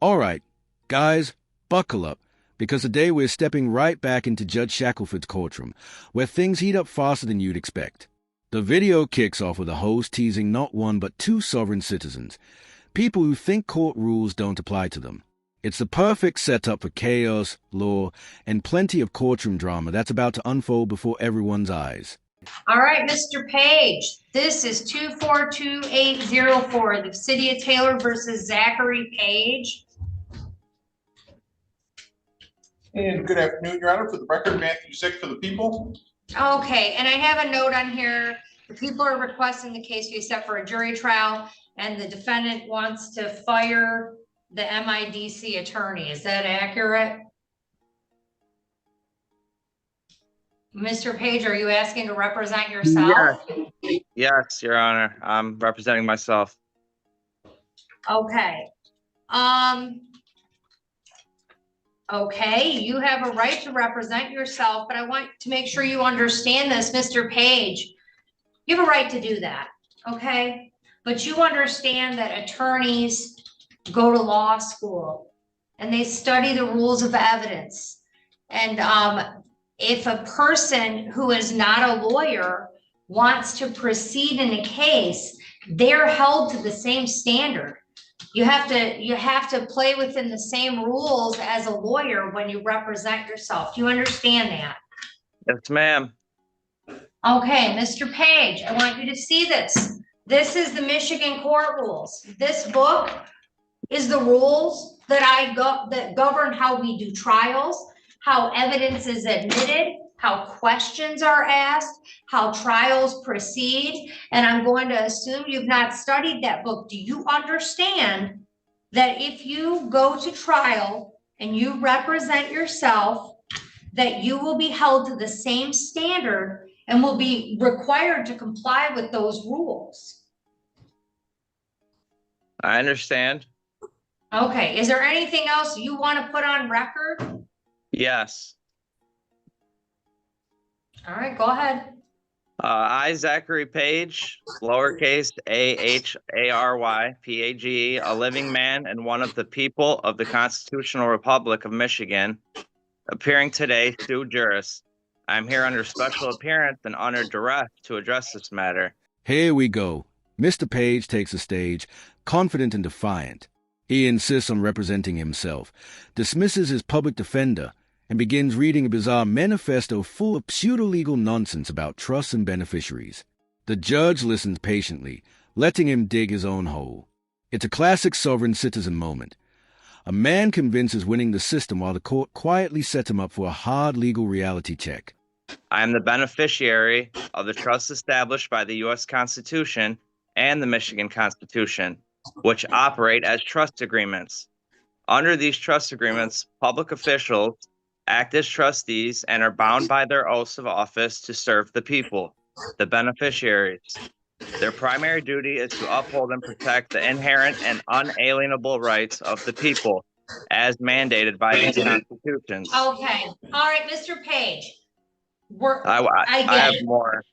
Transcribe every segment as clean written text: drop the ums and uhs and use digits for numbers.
All right, guys, buckle up, because today we're stepping right back into Judge Shackelford's courtroom, where things heat up faster than you'd expect. The video kicks off with the host teasing not one but two sovereign citizens, people who think court rules don't apply to them. It's the perfect setup for chaos, law, and plenty of courtroom drama that's about to unfold before everyone's eyes. All right, Mr. Page, this is 242804, the City of Taylor versus Zachary Page. And good afternoon, Your Honor. For the record, Matthew Zick for the people. Okay, and I have a note on here. The people are requesting the case be set for a jury trial, and the defendant wants to fire the MIDC attorney. Is that accurate? Mr. Page, are you asking to represent yourself? Yes, Your Honor. I'm representing myself. Okay. Okay, you have a right to represent yourself, but I want to make sure you understand this, Mr. Page. You have a right to do that, okay? But you understand that attorneys go to law school and they study the rules of evidence. And if a person who is not a lawyer wants to proceed in a case, they're held to the same standard. You have to play within the same rules as a lawyer when you represent yourself. Do you understand that? Yes, ma'am. Okay, Mr. Page, I want you to see this. This is the Michigan court rules. This book is the rules that govern how we do trials, how evidence is admitted, how questions are asked, how trials proceed. And I'm going to assume you've not studied that book. Do you understand that if you go to trial and you represent yourself, that you will be held to the same standard and will be required to comply with those rules? I understand. Okay, is there anything else you want to put on record? Yes. All right, go ahead. I, Zachary Page, lowercase a-h-a-r-y, P-A-G-E, a living man and one of the people of the Constitutional Republic of Michigan, appearing today sui juris. I'm here under special appearance and under duress to address this matter. Here we go. Mr. Page takes the stage, confident and defiant. He insists on representing himself, dismisses his public defender, and begins reading a bizarre manifesto full of pseudo-legal nonsense about trusts and beneficiaries. The judge listens patiently, letting him dig his own hole. It's a classic sovereign citizen moment. A man convinces winning the system while the court quietly sets him up for a hard legal reality check. I am the beneficiary of the trust established by the U.S. Constitution and the Michigan Constitution, which operate as trust agreements. Under these trust agreements, public officials act as trustees and are bound by their oaths of office to serve the people, the beneficiaries. Their primary duty is to uphold and protect the inherent and unalienable rights of the people, as mandated by these constitutions. Okay, all right, Mr. Page. I have more.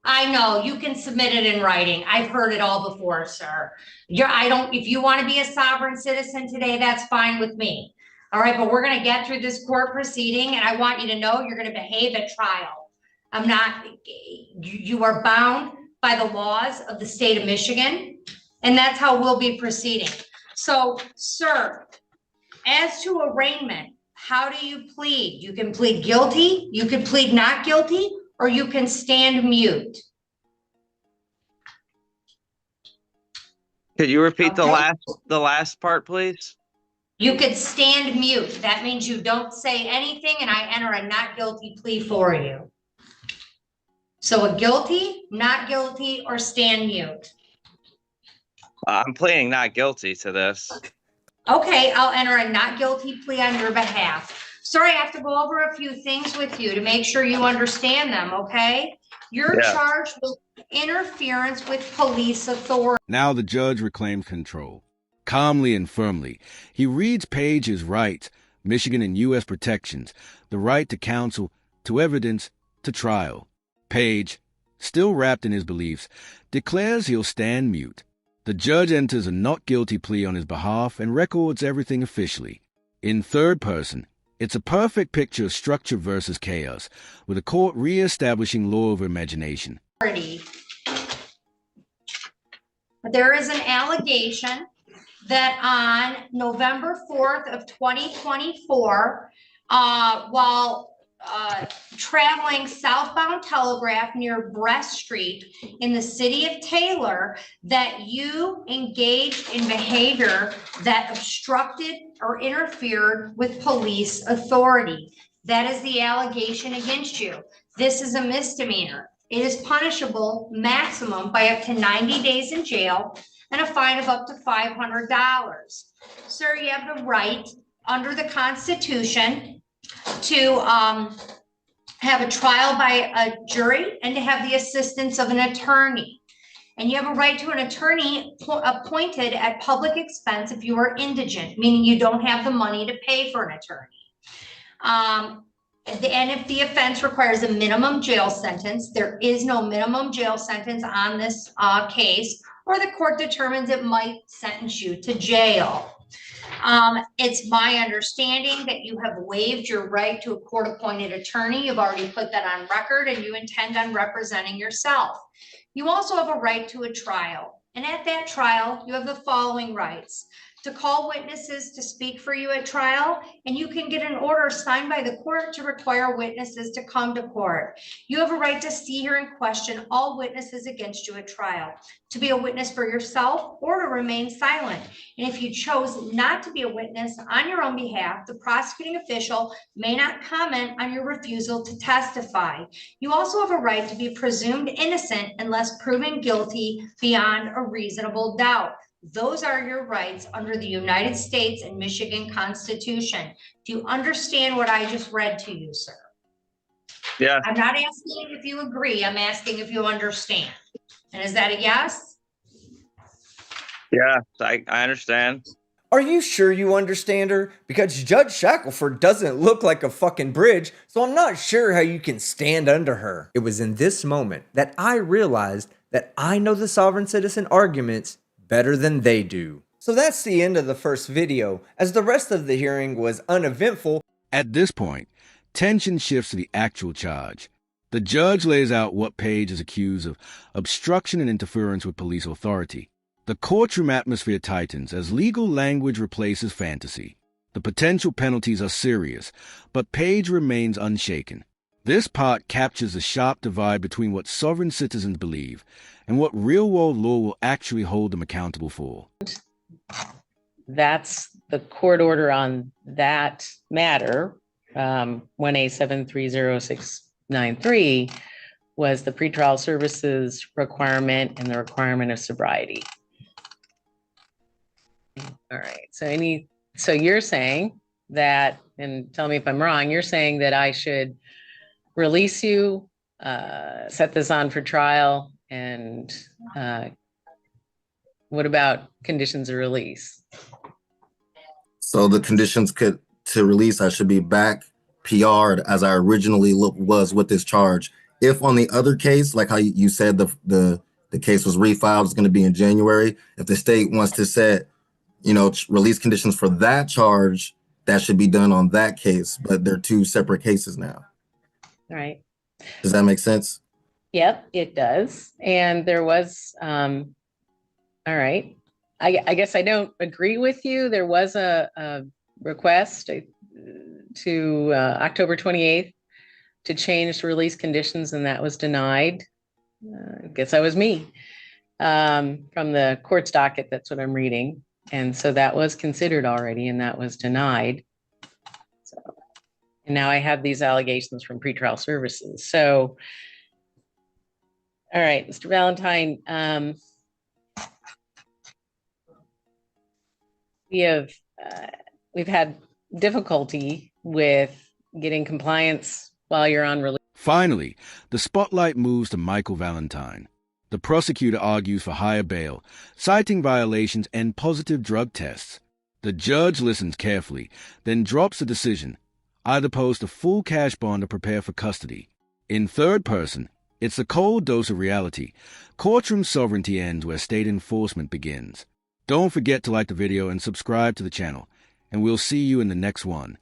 I know you can submit it in writing. I've heard it all before, sir. If you want to be a sovereign citizen today, that's fine with me. All right, but we're going to get through this court proceeding, and I want you to know you're going to behave at trial. You are bound by the laws of the state of Michigan, and that's how we'll be proceeding. So, sir, as to arraignment, how do you plead? You can plead guilty, you can plead not guilty, or you can stand mute. Could you repeat the last part, please? You could stand mute. That means you don't say anything and I enter a not guilty plea for you. So a guilty, not guilty, or stand mute. I'm pleading not guilty to this. Okay, I'll enter a not guilty plea on your behalf. Sorry, I have to go over a few things with you to make sure you understand them, okay? You're charged with interference with police authority. Now the judge reclaims control. Calmly and firmly, he reads Page's rights, Michigan and U.S. protections, the right to counsel, to evidence, to trial. Page, still wrapped in his beliefs, declares he'll stand mute. The judge enters a not guilty plea on his behalf and records everything officially. In third person, it's a perfect picture of structure versus chaos, with a court re-establishing law over imagination. There is an allegation that on November 4th of 2024, while traveling southbound Telegraph near Brest Street in the city of Taylor, that you engaged in behavior that obstructed or interfered with police authority. That is the allegation against you. This is a misdemeanor. It is punishable maximum by up to 90 days in jail and a fine of up to $500. Sir, you have the right under the Constitution to have a trial by a jury and to have the assistance of an attorney. And you have a right to an attorney appointed at public expense if you are indigent, meaning you don't have the money to pay for an attorney. And if the offense requires a minimum jail sentence, there is no minimum jail sentence on this case, or the court determines it might sentence you to jail. It's my understanding that you have waived your right to a court-appointed attorney. You've already put that on record and you intend on representing yourself. You also have a right to a trial. And at that trial, you have the following rights: to call witnesses to speak for you at trial, and you can get an order signed by the court to require witnesses to come to court. You have a right to see, hear, and question all witnesses against you at trial, to be a witness for yourself or to remain silent. And if you chose not to be a witness on your own behalf, the prosecuting official may not comment on your refusal to testify. You also have a right to be presumed innocent unless proven guilty beyond a reasonable doubt. Those are your rights under the United States and Michigan Constitution. Do you understand what I just read to you, sir? Yeah. I'm not asking if you agree. I'm asking if you understand. And is that a yes? Yeah, I understand. Are you sure you understand her? Because Judge Shackelford doesn't look like a fucking bridge, so I'm not sure how you can stand under her. It was in this moment that I realized that I know the sovereign citizen arguments better than they do. So that's the end of the first video, as the rest of the hearing was uneventful. At this point, tension shifts to the actual charge. The judge lays out what Page is accused of: obstruction and interference with police authority. The courtroom atmosphere tightens as legal language replaces fantasy. The potential penalties are serious, but Page remains unshaken. This part captures the sharp divide between what sovereign citizens believe and what real-world law will actually hold them accountable for. That's the court order on that matter. 1A730693 was the pretrial services requirement and the requirement of sobriety. All right. So you're saying that, and tell me if I'm wrong, you're saying that I should release you, set this on for trial, and what about conditions of release? So the conditions to release, I should be back PR'd as I originally was with this charge. If on the other case, like how you said the case was refiled, it's going to be in January. If the state wants to set, release conditions for that charge, that should be done on that case. But they're two separate cases now. All right. Does that make sense? Yep, it does. And there was, all right. I guess I don't agree with you. There was a request to October 28th to change the release conditions, and that was denied. I guess that was me from the court's docket. That's what I'm reading. And so that was considered already, and that was denied. So, and now I have these allegations from pretrial services. So, all right, Mr. Valentine, we've had difficulty with getting compliance while you're on release. Finally, the spotlight moves to Michael Valentine. The prosecutor argues for higher bail, citing violations and positive drug tests. The judge listens carefully, then drops the decision, either post a full cash bond or prepare for custody. In third person, It's a cold dose of reality. Courtroom sovereignty ends where state enforcement begins. Don't forget to like the video and subscribe to the channel, and we'll see you in the next one.